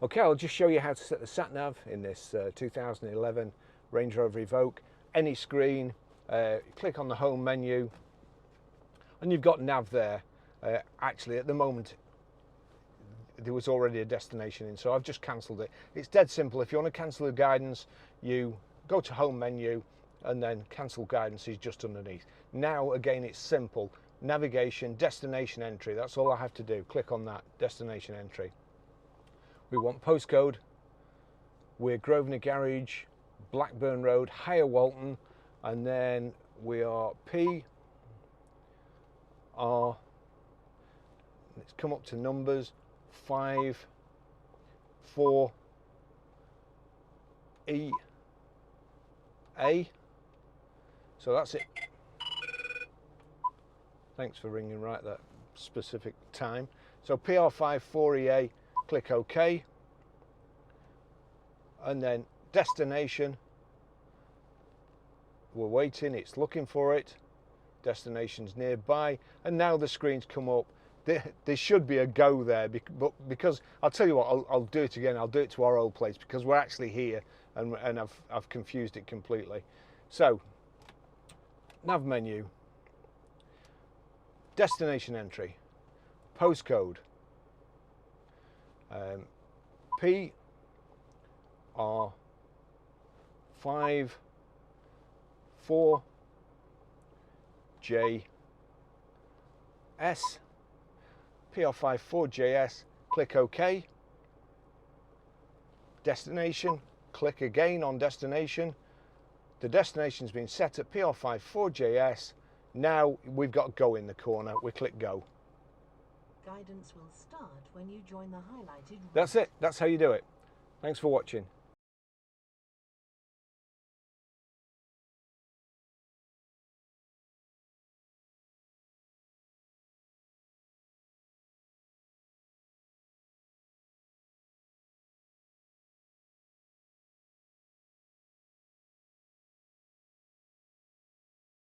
Okay, I'll just show you how to set the sat nav in this 2011 Range Rover Evoque. Any screen, click on the home menu, and you've got nav there. Actually, at the moment, there was already a destination in, so I've just cancelled it. It's dead simple. If you want to cancel the guidance, you go to home menu, and then cancel guidance is just underneath. Now, again, it's simple. Navigation, destination entry. That's all I have to do. Click on that, destination entry. We want postcode. We're Grosvenor Garage, Blackburn Road, Higher Walton, and then we are PR. Let's come up to numbers 5, 4, E, A. So that's it. Thanks for ringing right that specific time. So PR5 4EA. Click OK, and then destination, we're waiting, it's looking for it, destination's nearby, and now the screens come up. There should be a go there, but because I'll tell you what, I'll do it again. I'll do it to our old place because we're actually here, and I've confused it completely. So nav menu, destination entry, postcode, PR5 4JS, PR5 4JS, click OK. Destination, click again on destination. The destination's been set at PR5 4JS. Now we've got go in the corner, we click go. Guidance will start when you join the highlighted route. That's it. That's how you do it. Thanks for watching.